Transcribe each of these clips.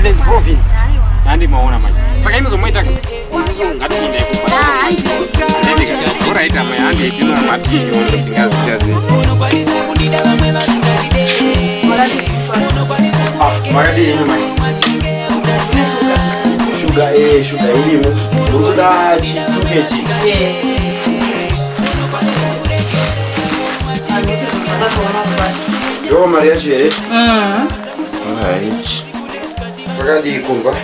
president province. Nandi maona mai. Saka inozomuita ngati ine kupa. Ora ita mai ande tino matiti ondosingazvitazi. Magadi ino mai. Sugar ilimo. Uzoda chitukechi. Yo Maria Chere. Alright. Magadi kumba.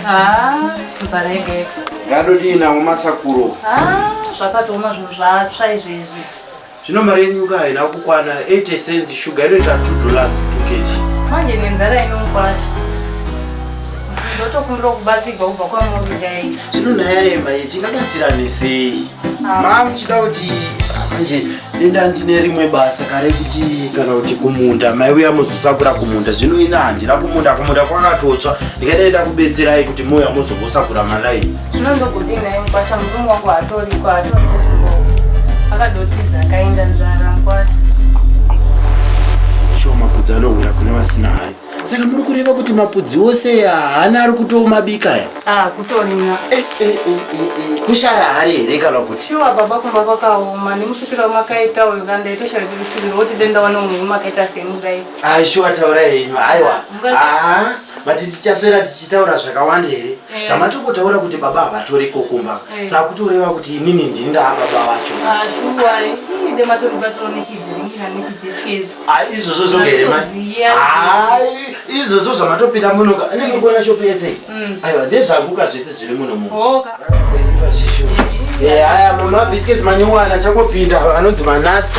Mbarege. Gado dina umasakuro. Zvakatoma zvinhu zvatsva izvezvi. Zvino mari yenyuka ina kukwana 80 cents sugar inoita $2 2 kg. Manje nenzara inomukwasha. Ndotokumbira kubatsirwa kubva kwamuri dai. Zvino naye mai tingabatsirane sei? Mama chida kuti manje denda ndine rimwe basa kare kuti kana kuti kumunda mai uya muzosakura kumunda zvino ina handina kumunda kwakatotsva ndikadaenda kubetserai kuti moya muzogosakura malai. Zvino ndogoti naye mukwasha murume wangu atoriko akadotiza akaenda nzara mukwasha. Sho mapudzi anowira kune vasina hari. Saka muri kureva kuti mapudzi ose haana ari kutomabika ya? Kutorina. Kushaya hari here kana kuti? Shiwa baba kumba kwakaoma nemusvikiro makaita uyu kandaitoshaira kusvikiro kuti denda wanomwe makaita semudai. Shuwa taura henyu aiwa. Mati tichaswera tichitaura zvakawanda here. Zvamatokotaura kuti baba havatoriko kumba. Saka kutoreva kuti inini ndinda baba vacho. Shuwa inde matori batsiro nechidziringira nechideskezi. Izvozvo zvogere mai. Izvozvo zvamatopinda munoka. Ane mukona shopu yese. Aiwa ndezvavuka zvese zviri muno muno. Haya mama biscuits manyowana changopinda anonzi manats.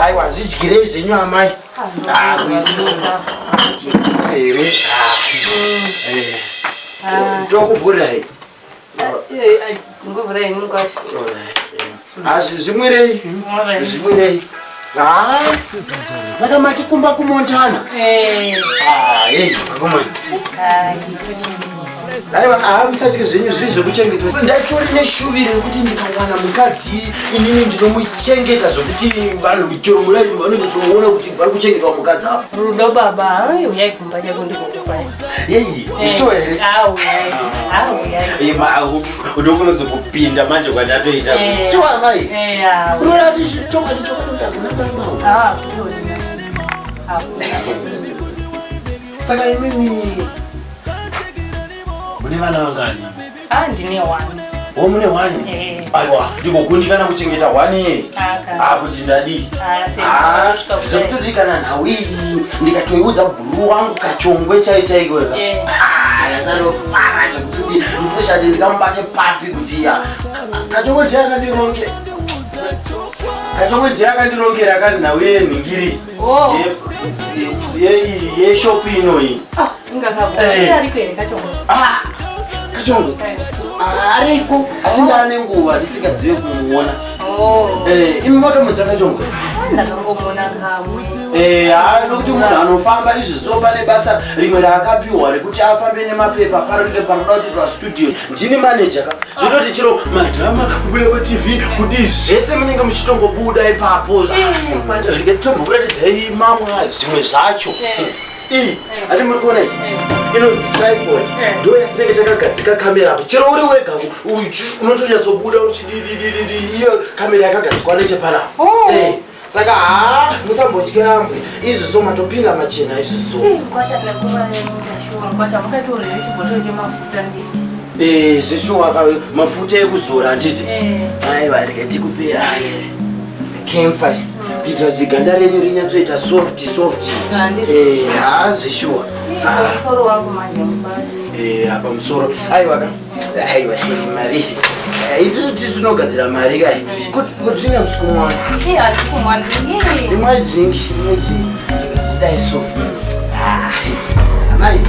Aiwa zvidyirei zvenyu amai. Ndokuvhurira hei. Ndingovhura henyu mukwasha. Zvimwirei. Zvimwirei. Saka machikumba kumontana. Kumoni. Aiwa musatye zvenyu zviri zvekuchengetwa. Ndatori neshuviro yekuti ndikawana mukadzi inini ndinomuchengeta zvokuti vanhu chero murai vanozoona kuti vari kuchengetwa mukadzi apa. Rudo baba uyai kumba chako ndikokupa. Ishuwa here? Ndokunozokupinda manje kwandatoita. Shuwa mai? Unoona kuti chokwadi kuna baba. Saka imimi mune vana vangani? Ndine 1. Mune 1? Aiwa, ndikogundikana kuchengeta 1 kuti ndadi. Zvekutoti kana nhawi ndikatoiudza bhuru wangu Kachongwe chaiko yazarofara zvekuti ndinoshati ndikamubate papi kuti Kachongwe akandirongera akati nhawi yenhingiri yeshopu inoyi. Kachongwe ariko asi ndaane nguva ndisingazive kumuona. Imi motomuziva Kachongwe? Ndakangomona kamwe. Nokuti munhu anofamba izvizvo pane basa rimwe raakapiwa rekuti afambe nemapepa paroda kuitwa studio. Ndini manager ka. Zvinoti chero madhama kubuda paTV kudi zvese munenge muchitongobuda ipapo. Ndiketombokuratidzai mamwe zvimwe zvacho. Ari muri kuona iyi? Inonzi tripod. Ndo yatinenge takagadzika kamera apo. Chero uri wega unotonyatsobuda uchididididi iyo kamera yakagadzikwa nechepanapo. Saka musambotya yamwe izvizvo matopinda machena izvizvo. Zvishuwa mafuta ekuzora handiti? Aiwa ndikatikupe camphor kuitira kuti ganda renyu rinyatsoita soft. Zvishuwa. Pamusoro. Aiwa mari. Izvoti tinogadzira mari kai kuti ringa musikumwana. Imwajingi dai so. Amai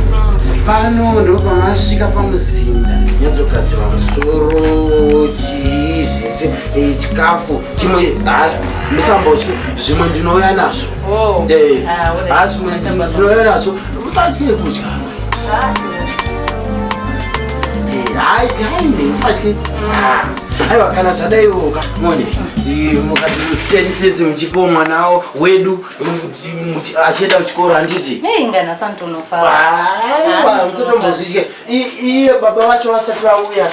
pano ndopamasvika pamuzinda nyadzogadzirwa musoro chii chikafu chimwe musambotye zvimwe ndinouya nazvo. Zvimwe ndinouya nazvo musatye kudya. Musatye. Aiwa kana zvadaiwoka mone mukati 10 cents muchipo mwana wedu achienda kuchikoro handiti? Ngana santonofa. Aiwa musatombo zvambozvike iye baba vacho vasati vauya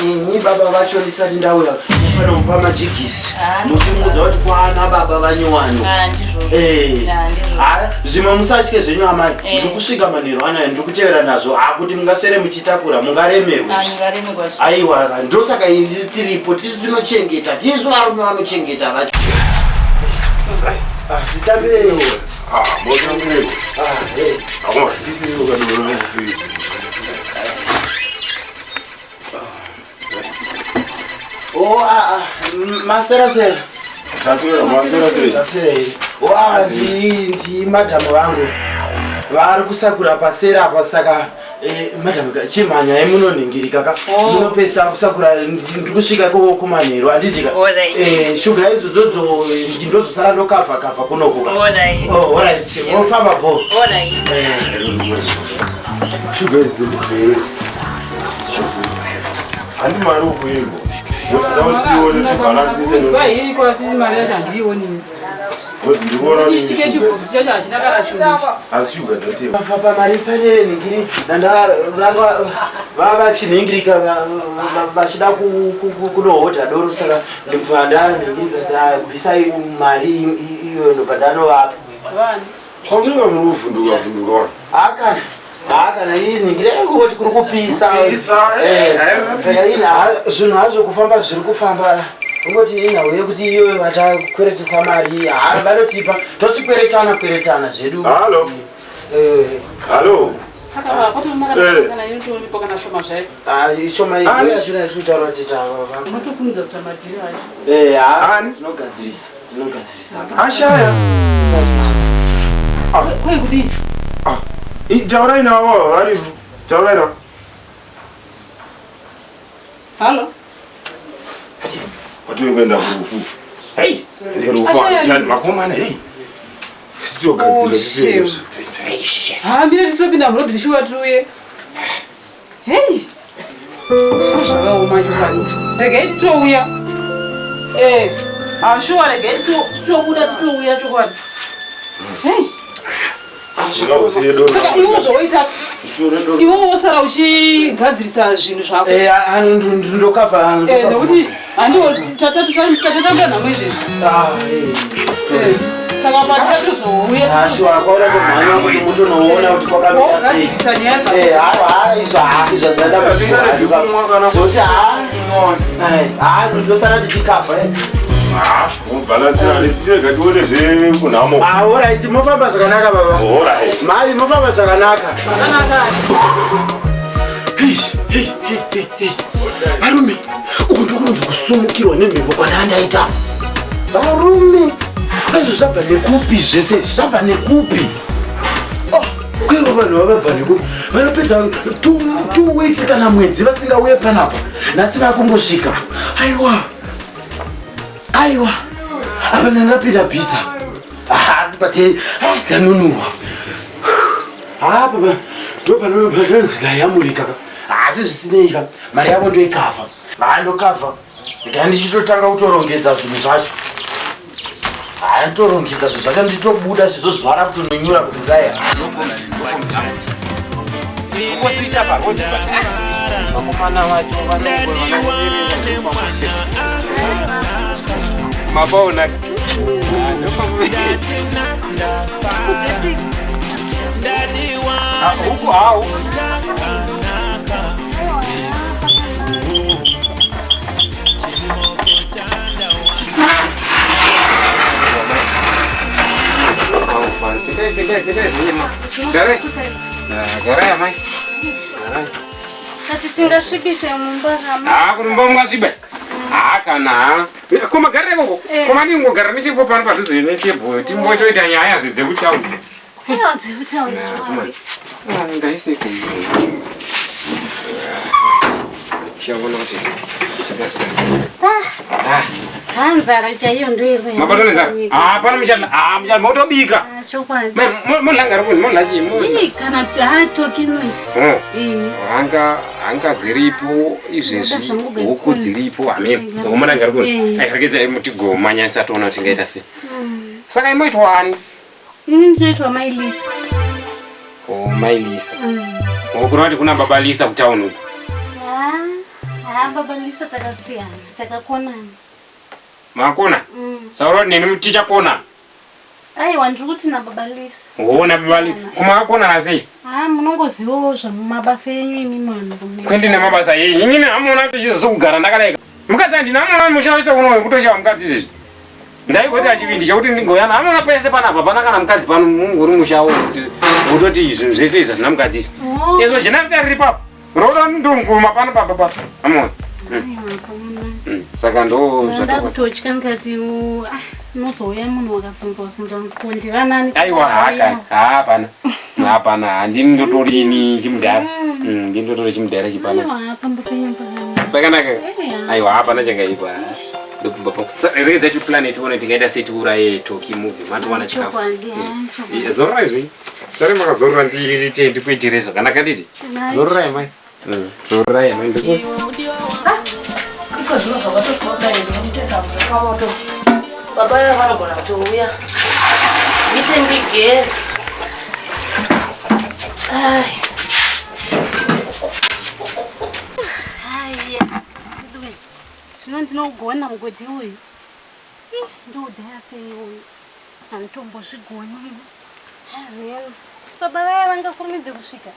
ni baba vacho ndisati ndauya ufana mupa majigisi muchimudza kuti kwana baba vanyowani zvimwe musatye zvenyu amai ndiri kusvika manheru anayo ndiri kutevera nazvo kuti mungasere muchitakura mungaremerwa aiwa ndosaka tiripo tisu tinochengeta tisu varume vanochengeta vacho zitambirei maserasera ndi madhamu vangu vari kusakura pasera apa saka madhamu chimhanya emunonhingirika munopesa kusakura ndiri kusvika kumanheru handidika shuga idzodzo ndozosara ndokavha kunokuka orit mofamba bo shuga idzi handi mari ukuimbo pamari pane nhingiri vavachinhingirika vachida kunohodha doro saka ndibva ndanhingirika ndabvisai mari iyo ndobva ndanovapa kwamunga muri kuvhunduka kana iyi nhingiri kuti kuri kupisa zvinhu hazvo kufamba zviri kufamba ungoti inhauye kuti iwe vatakweretesa mari vanotipa tosikweretana zvedu. Halo shoma yazvinaizvitaura titavavanogadzirisha ashaya taurai navo vari taurai navo. Halo watu wekuenda kurufu nderufu makomana sitogadzira hambire titopinda murobhi tishuwa tiuye zvakaoma chokwadi regai titouya shuwa regai titobuda titouya chokwadi saka iwo zvoita iwo wosara uchigadzirisa zvinhu zvako ndokavha nekuti handiwo tatatambira nhamo izvezvi saka patichatozouya ashwakaona kumhanya kuti mutonoona kuti kwakamira sei izvo zvandaaoti ndosara ndichikavha orit mofamba zvakanaka baba mai mofamba zvakanaka varume uku ndokunonzi kusumukirwa nemhepo kwandandaita varume izvo zvabva nekupi zvese zvabva nekupi kwevo vanhu vavabva nekupi vanopedza 2 weeks kana mwedzi vasingauye panapa nhasi vakungosvika aiwa apa ndandapinda bhisa asi pate tanunurwa apa ndopanonzi ndayamurika asi zvisineika mari yavo ndoikavha ndokavha ndichitotanga kutorongedza zvinhu zvacho nditorongedza zvinhu zvacho nditobuda sizozvara kutononyura kuti kudai Mabona tingasvibise mumba kurumba mungasviba kana koma garira koko koma ndingogara nechepo pano padhuze nechepo timbotoita nyaya zvedzekutaundi ndaiseko tiyaona kuti nzara chaiyo ndoirwe mabatonezara pana muchadla motobika monlangari kuni monlachi kana hatokinoi hanga dziripo izvezvi huku dziripo amini omonangari kuni airegedza mutigomanyasa toona kuti tingaita sei saka imoitwani ini ndinoitwa mailisa mailisa Ukurati kuna babalisa kutaunu huko. Babalisa takasiyana, takakonana. Makona? Sauro nini mticha kona? Aiwa ndiri kuti nababalisa. Na babalisa. Kumakona nasi? Munongozivawo zvamabasa enyu imi mwana. Kwendi nemabasa yenyu. Inini amuna kugara ndakadaika. Mukadzi andina amuna mushavisa kuno kutoshawa mukadzi izvezvi. Ndaigoti achivindi chakuti ndigoyana amuna pese panapa pana kana mukadzi pano mungori mushawo kutoti zvinhu zvese izvi hazvina mukadzi izvi. Izvo jenarita riri papo. Roda ndonguma pano papa. Amuna. Saka ndo zvakutotya ngati unozouya munhu wakasonzwa nzikondi vanani. Aiwa hapana. Hapana, handini ndotori ini chimudhara. Ndini ndotori chimudhara chipana. Pakanaka. Aiwa hapana chakaipa. Rega tu planet one tikaita setiuraye talkie movie. Matowana chikafu. Zorra izvi. Sare makazorra ndiri ndikuitire zvakanaka nditi. Zorra mai. Zorra mai ndiko. Baba ya vanogona kutouya mitenge gesi. Zvino ndinogona mugodhi uyu. Ndodhaya sei uyu. Handitombozvigoni. Baba vaya vangakurumidze kusvika.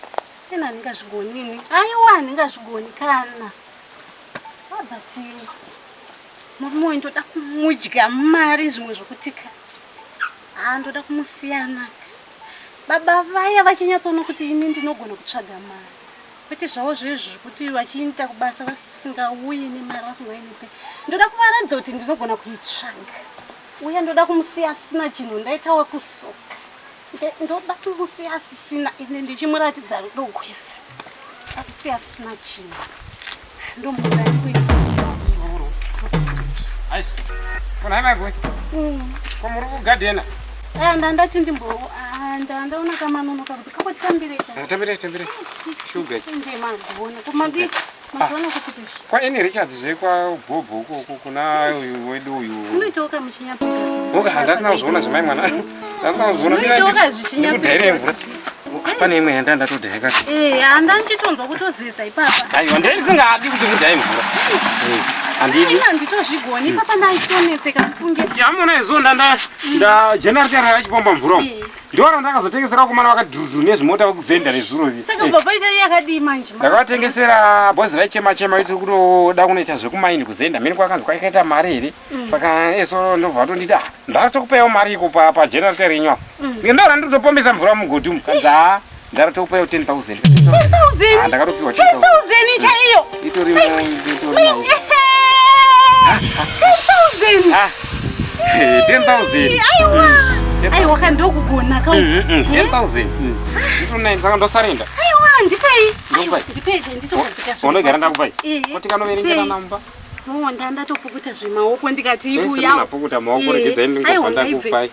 Ena handingazvigonini. Aiwa handingazvigoni kana. Vabatiri. Murume uyu ndoda kumudya mari zvimwe zvokutika. Ndoda kumusiyana. Baba vaya vachinyatsoona kuti ini ndinogona kutsvaga mari. Kwete zvavo zvezvi kuti vachiita kubasa vasingauyi nemari vasingauyi nepe. Ndoda kuvaradza kuti ndinogona kuitsvaga. Uye ndoda kumusiya asina chinhu, ndaita wekusoka. Ndoda kumusiya asisina ine ndichimuratidza rudo kwese. Akusiya asina chinhu. Ndomudaisi. Aisha. Kuna nagwe. Komuru kugadena. Ndandati ndaona kamanonoka kuti kakotambireka. Tambire. Sugar. Ndimagona kumadi mazwana kukupisha. Kwa ene Richards zve kwa Bobo huko kuna uyu wedu uyu. Unoitoka mushinyatso. Oga handasina kuzoona zvimai mwana. Ndasina kuzoona unoitoka zvishinyatso. Pane imwe yanda ndatodheka. Handanchitonzwa kutozeza ipapa. Aiwa ndisingadi kuti mudhaye mvura. Andidi. Nditozvigoni papa ndaitonetseka kufunge. Yamuna izo nda generator yachipomba mvura. Ndora ndakazotengesera kumana vakadhudhu nezvimota vakuzenda nezuro izi. Saka baba ita yakadi manje. Ndakatengesera bozi vaichema kuti kutoda kunoita zvekumaini kuzenda. Mimi kwakanzi kwaikaita mari here. Saka eso ndobva tondida. Ndakatokupawo mari iko pa generator inyo. Ndora nditopombesa mvura mugodhi mukadza. Ndakatokupawo 10,000. 10,000. Ndakatopiwa 10,000 chaiyo. Itorimo. 10,000. Aiwa kandokugona ka. 10,000. Nditona saka ndosarenda. Aiwa ndipei nditogadzika. Unogara ndakupai. Kuti kanoverengera namba. Ndandatopukuta zvimaoko ndikati ibuya. Unapukuta maoko regedza ndingobva ndakupai.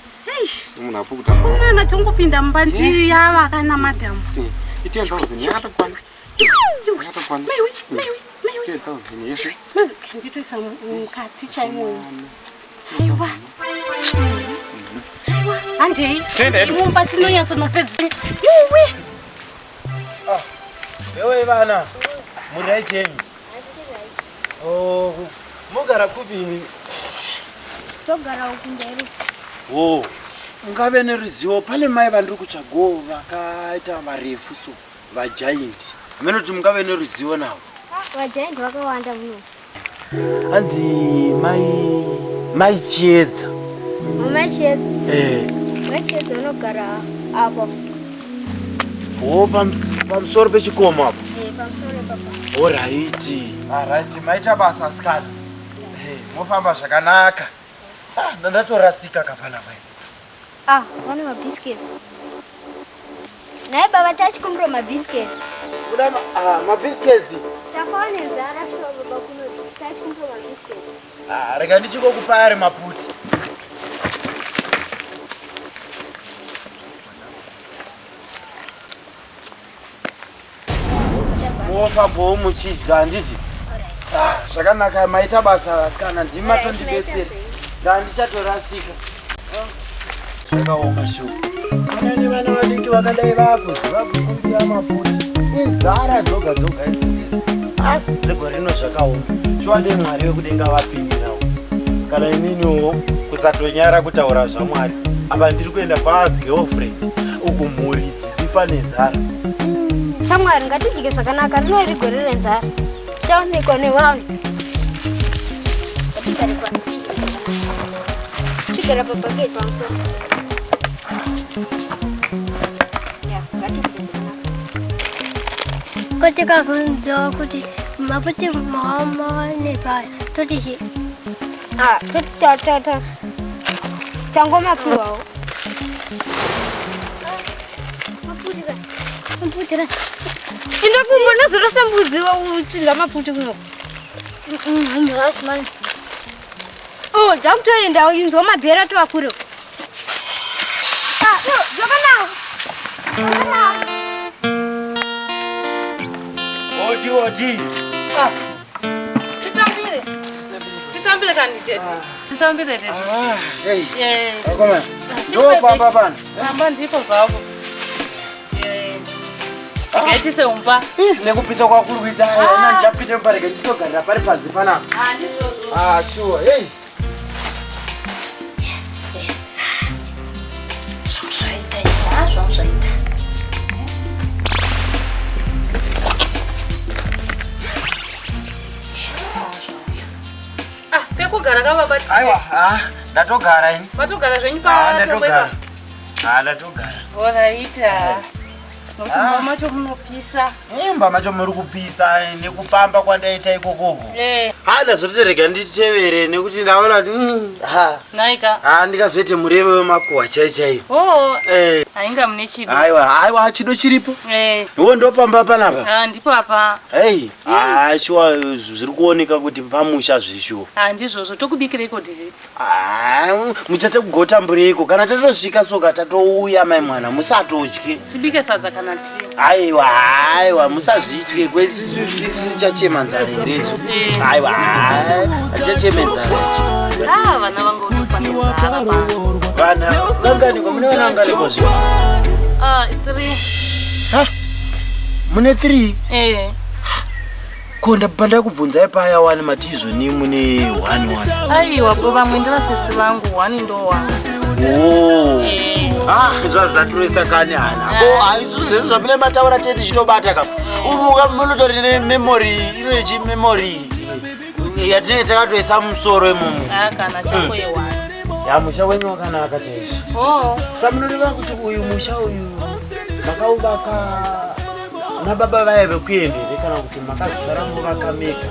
Unapukuta maoko. Mwana tongopinda mumba ndiyava kana madam. 10,000 yakatokwana. Yakatokwana. 10,000 yes. Nditoisa mukati chaimwe. Aiwa. Andei. Mumba tinonyatsanopedza. Yuwi. Ewe vana. Muraiteni. Mugara kubini. Togara ukunderi. Ungave neruzivo pane mai vandiri kutsvago vakaita varefu so vagiant. Mene kuti mungave neruzivo navo. Vagiant vakawanda muno. Hanzi mai Chiedza. Mama Chiedza. Mai Chiedza unogara apo. Pamusoro pechikomo apo. Pamusoro papa. Alright, maita basa asikana. Mofamba zvakanaka. Ndatorasika kapana pai. Vane mabiscuits. Naye baba tachikumbiro mabiscuits. Kuda mabiscuits. Gorerenzara baba kuno tachikumbiro mabiscuits. Rega ndichikokupa ari maputi. Mofambo muchidya handiti. Zvakanaka maita basa asikana ndimatondibetsera. Ndandichatorasika. Zvakaoma shuka. Kana nevana vadiki vakadai vakuziva kukumbira maputi. Zara dzoga dzoga legore rino zvakaoma chiwande mwari wekudenga vapindirawo kana ininiwo kusatonyara kutaura zvamwari apa ndiri kuenda kwagirlfriend uku mhuri dzifa nenzara Shamwari ngatidye zvakanaka rino iri Gorerenzara chaonekwa nevanhu ngatigare pasi chigara papaketi pamusoro Kuti kavunzo kuti maputi mama nepaya toti chi tata changomapiwawo maputira indakumbona zvirosambudziwa uchidla maputi kunoko dzakutoendawo inzwa mabhera tovakure zvakanaka oti Titambire kandidate. Titambire tete. akoma ndopamba pano Pamba ndipo zvapo. Gaitise umba. nekupisa kwakuri kuita ina ndichapinde mupareke nditogarira pari panze panapa Ndizvo. sure hey Zvaita. Pekugara kavabati. aiwa ndatogara ini Watogara zvenyu ndatogara ndatogara Oraita. Nokuti macho munopisa. imba macho muri kupisa nekufamba kwandaita ikokoko ndazotorega nditevere nekuti ndaona Naika. ndikazoite mureve wemakuhwa chaichaiwo Ainga mune chibi. aiwa chido chiripo iwo ndopamba panapa Ndipo apa. hei shuwa zviri kuoneka kuti pamusha zvishuwa Ndizvozvo tokubikireko dizii. muchate kugotambureiko kana tatosvika soka tatouya mai mwana musatodye Tibike sadza kana tii. aiwa musazvitye kwesisi tichachema nzara irezo aiwa tichacheme nzara izo Vana vangu unofanira vana unganiko mune vana unganiko zvino 3. mune 3 konda panda kubvunzai paya 1 matizo ni mune 1 Aiwa bo vamwe ndivasisi vangu 1 ndo 1. zvazaturesa kani hana aizo zvezvo zvamune mataura tete chitobata kapa umuka munotori nememori inoichi memori yatinenge takatoisa musoro imomo Kana chako ye1. musha wenyu wakanaka chaizvo samunoreva kuti uyu musha uyu makauvaka nababa vaya vekuendere kana kuti makazaramo vakameka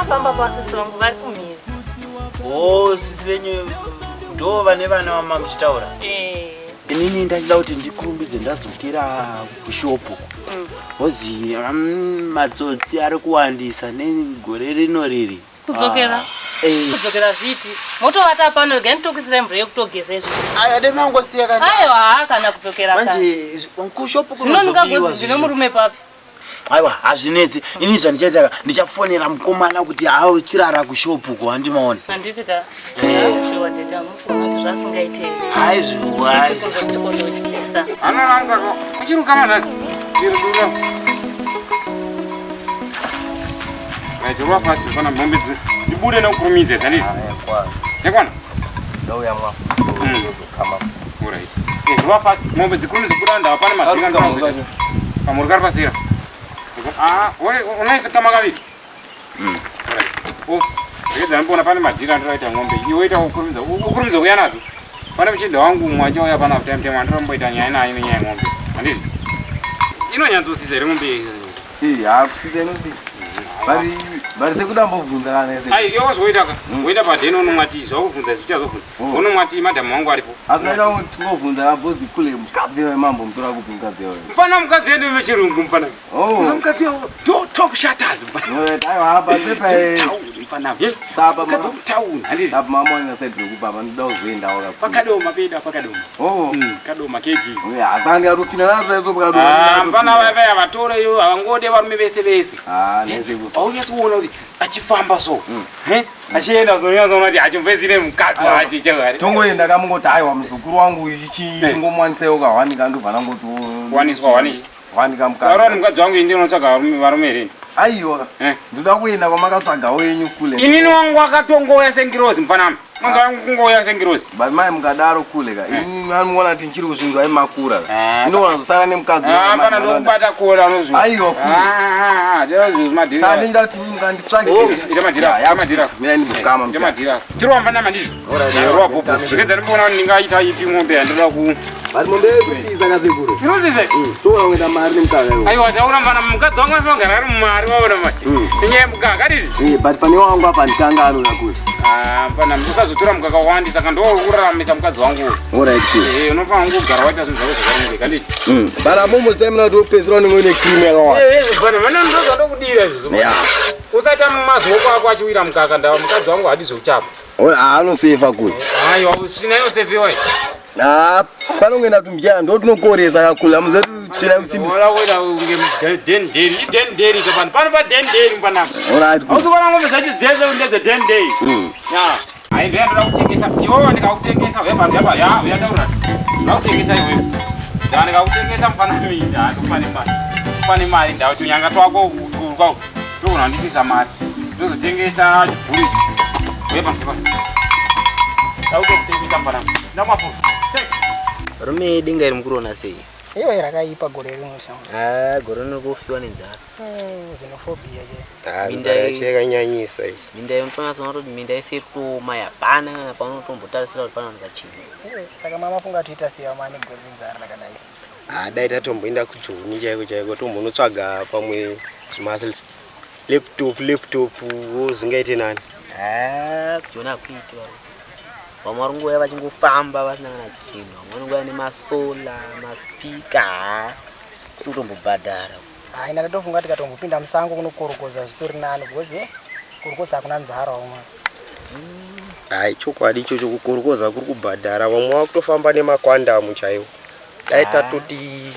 Pamba pasisi vangu vari kumira. sisi venyu ndo vane vana vama muchitaura inini ndachida kuti ndikurumbidze ndadzokera kushopu hozi matsotsi ari kuwandisa negore rino riri Kudzokera zviti. Motovata pano ga nditokuisira mvura yekutogeza izvo. demangosiya Aiwa kana kudzokera kana. manje kushopu Zvinonuka godzi ndine murume papi. aiwa hazvinetsi ini zvandichaita ndichafonera mukomana kuti chirara kushopu ko handimaona Handiti ka. Shiwa ndeta mukomana zvasingaitei. haizvo Ndikozotyisa. Anoranzako uchiruka manhasi iruduro Rwa fast kana mombe dzibude nokurumidze dzanizi yakwana ndauya mwa kama alright rwa fast mombe dzikurumidze kudanda hapana madhika ndinozoita pamuri kari pasira unaisi kama kaviri alright ndikedzana mbona pane madhika ndinoita ng'ombe iwoita ukurumidze kuya nadzo pane muchidha wangu mwacha uya pana time andiramboita nyaya nayo nenyaya yeng'ombe handizi inonyanzosisa here ng'ombe kusisa inosisa vari sekudambobvunza kana ese iwe wazoitaka woita padheni unomwati zvakubvunza zvichazobvunza unomwati madhamu wangu aripo asi naita kuti tingobvunza kabhozi kule mukadzi wemambo mutora kupi mukadzi wayo mfana mukadzi yedu vechirungu mfana mukadzi top shatters aiwa pasepa mfana sapa town handisi sapa mama wangu said rekubaba ndida kuzoendawo pakadoma peda pakadoma kadoma kegi asandi atopinda nazo naiso pakadoma mfana vaya vatora iyo havangode varume vese vese neseko aunyatsoona kuti achifamba so achienda zonyazoona kuti achimvezire mukadzi wachi chegari tongoenda kamungoti aiwa muzukuru wangu ichi chingomwanisaiwo kahwani kandobva nangoti waniswa wani Wanika mukadzi. Sara mukadzi wangu indi unotsvaga varume here. Aiwa. Ndoda kuenda kwamakatsvaga wenyu kule. Inini wangu akatongoya sengirozi mfanama. Mwanzo wangu kungoya sengirozi. But mai mukadaro kule ka. Ini anoona kuti nchiri kuzvinzwa aimakura. Inoona kusara nemukadzi. Pana ndokubata kola unozwa. Aiwa kule. Jesu madira. Sasa ndinda kuti munganditsvage. Ita madira. Madira. Mina ndibukama. Ita madira. Chiromba na mandizo. Ora popo. Zvikeza ndibona ningaita ipi ngombe ndoda ku. Bari mombe kusiza kazekuru. Kusiza. Towa ngenda mari nemukadzi. Aiwa taura mvana mukadzi wangu asogara ari mumari waona mai. Inye mukaka riri. But pane wangu apa ndikangano nakuri. Pana musazotora mukaka wandi saka ndokuraramisa mukadzi wangu. Alright. Unofanira kugara waita zvinhu zvako zvakanaka kanditi. Bana momo time na topezera nemwe cream yakawanda. Bana mana ndozoda kudira izvo. Yeah. Usaita mazuoko ako achiwira mukaka ndava mukadzi wangu hadizochapa. Anoseva kuri. Aiwa usinayo sefiwa. Panongenda tumjana ndo tunokoresa kakula muzetu tsvira kusimbi. Wala weda unge denderi kapani. Pano pa denderi mpanapa. Alright. Ausubona ngombe zachi dzeze undeze denderi. Ya. Ai ndoda kutengesa. Iwo ndikakutengesa wepa ndiyapa ya uyataura. Ndakutengesa iwe. Ndikakutengesa mfana uyoita ndofane mari. Fane mari ndawo tunyanga twako kwako. Ndona ndipisa mari. Ndozotengesa chibhurisi. Wepa ndiyapa. Ndakutengesa mfana. Ndamafu. Rume dinga iri mukurona sei? Iwe rakaipa gore rimwe shamwe. Gore rinokufiwa nenzara. Xenophobia je. Minda yakanyanyisa iyi. Minda yonfana sana kuti minda yese toma yapana kana panotombotarisira kuti pana ndikachini. Saka mama funga tuita siya mani Gorerenzara rakadai. Dai tatomboenda kujoni chaiko tombonotsvaga pamwe zvimasi laptop wozingaite nani. Kujoni akuiti waro. Vamwe varingoya vachingofamba vasina kana chinhu. Vamwe vanongoya nemasola, maspika kutombobhadhara. Ina ndatofunga tikatombopinda musango kunokorokoza zvitori nani because kurokoza hakuna nzara umwe. Chokwadi ichocho kukorokoza kuri kubhadhara vamwe vakutofamba nemakwandamu chaiwo. Dai tatoti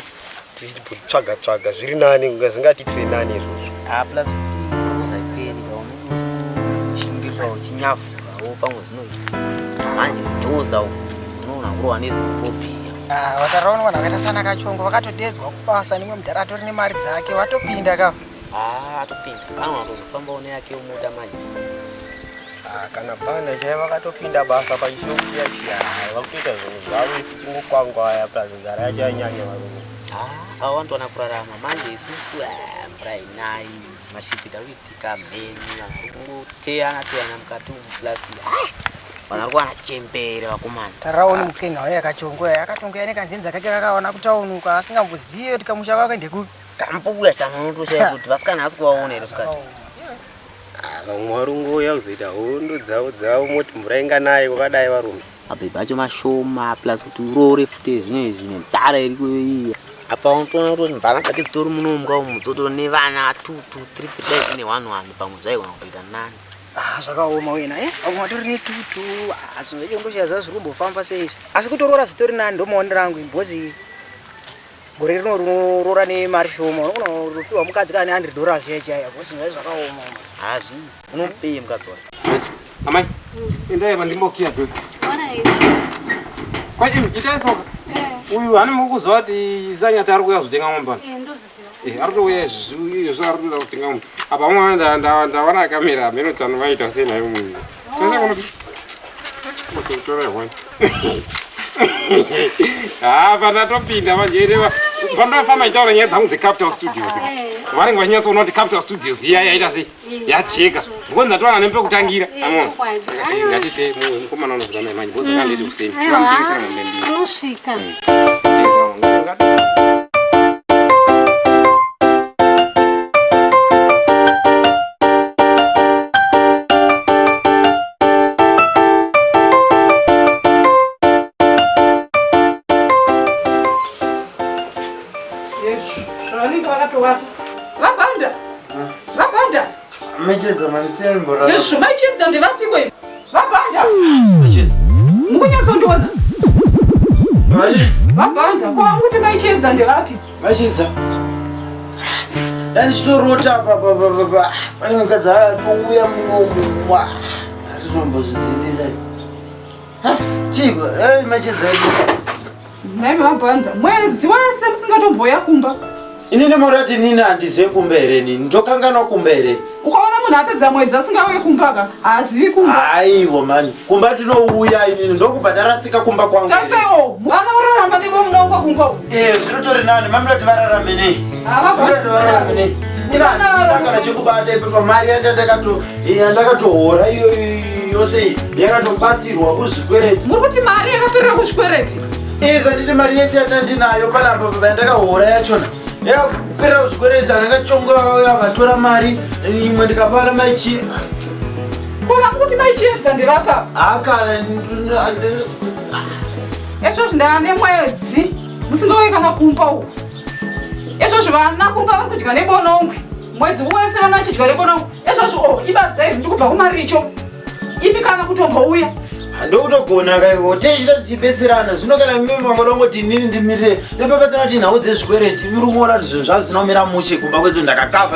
tichitsvaga zviri nani zingatiitire nani izvozvo. Plus futi kurokoza iperi shingirira uchinyafurawo pamwe zvinoita. Manje kujoza unoona kurowa nezinophobia. Wataraona vanhu vakaita sana Kachongwe vakatodedzwa kupasa nimwe mudhara atori nemari dzake watopinda ka. Atopinda. Anotozofamba one yake umota manje. Kana Bhanda chaiva vakatopinda basa pachishopu yachiya vakutoita zvinhu zvavo ichingokwankwaya prazenzara yacho yanyanya varume. Avo vanotwana kurarama manje isusu mvura inai mashipi takuitika mheni vanhu vari kungoteyana mukati muplasi. Vanhu vari kuwana chembere vakomana. Taraoni mupenga waye Kachongwe akatongoya nekanzenza kake kakawana kutaunuka asingambozivi kuti kamusha kwake ndekupi. Kambobuya chanonotoshaya kuti vasikanasi kuvaona here sukati. Vamwe varingoya kuzoita hondo dzavo moti mvura inganaye kwakadai varume. Mabhebhi acho mashoma plus kuti urore futi zvine nzara iriko iyi. Apa unotoona kuti mvana dzake dzitori munomu umu dzotori nevana 2, 2, 3 ne 1 pamwe zvaigona kutoita nani. Zvakaoma wena vamwe vatori netutu zvinhu zvacho ndoshaza zviri kumbofamba seizvi asi kutorora zvitori nani ndomaonero angu imbozi gore rino rinorora nemari shoma unogona kupiwa mukadzi kana $100 yachaiya bosi zvinhu zvakaoma. Hazvi unopei mukadzi wacho. Amai. Endaiva ndimbokiya doi. Kwachi itaitoka. Uyu hane mukuzwa kuti Zanyata ari kuuya kuzotenga ng'ombe. Ndoziva. Ari kuuya izvo ari kuda kutenga ng'ombe. Apa umwe ndawana kamera menotano vaita sei nayo munhu. Tose kuno. Mototora hwani. Pana topinda manje reva. Pandofamba itaura nyaya dzangu dzeCapital Studios. Varinge vachinyatsona kuti Capital Studios iya yaita sei? Yacheka. Ndipo ndatowana nepekutangira. Amona. Ngatite mukomana unozwa mai manje boza kandidi kuseni. Tiramutengesera ng'ombe mbiri. Anosvika. Vabhanda. Mechedza manisiyani mbora. Yeshu machedza ndevapiko ivo. Vabhanda. Mukunyatsoondiona. Vabhanda kwa kuti machedza ndevapi? Machedza. Ndichitorota pane mukadzi atouya munomu. Azvizombozvidzidzisa. Chiko, machedza. Nai Vabhanda, mwedzi wese musingatomboya kumba. inini murati nini handizive kumbere nini ndokanganwa kumbere ukaona munhu apedza mwedzi asingauye kumbaka haazivi kumba aiwo mani kumba tinouya inini ndokubva ndarasika kumba kwangu tasewo vana vararamba nebo munaunga kumba zvinotori nani maminoti vararame nei vararame nei inandakana chekubata ipepa mari yandakatohora iyo yose yakatobatsirwa kuzvikwereti muri kuti mari yakaperera kuzvikwereti zvanditi mari yese yatandinayo palamba baba yandakahora yachona yaperera kuzvikwereti andakachongwe akatora mari imwe ndikapara maichi kova kuti maichiedza ndirapa akana izvozvo ndane mwedzi musingauye kana kumba uku izvozvo vana kumba vari kudya nebonongwe mwedzi wese vana vachidya nebonongwe izvozvo ibadzairi ndiri kubva kumaricho ipi kana kutombouya handokutogona kaiko tichita tichibetserana zvino kana mimi vangodongoti inini ndimirire nepapedzana kuti nhau dzezvikwereti muri kuona kuti zvinhu zvazvo zvinomira mushe kumba kwedzo ndakakavha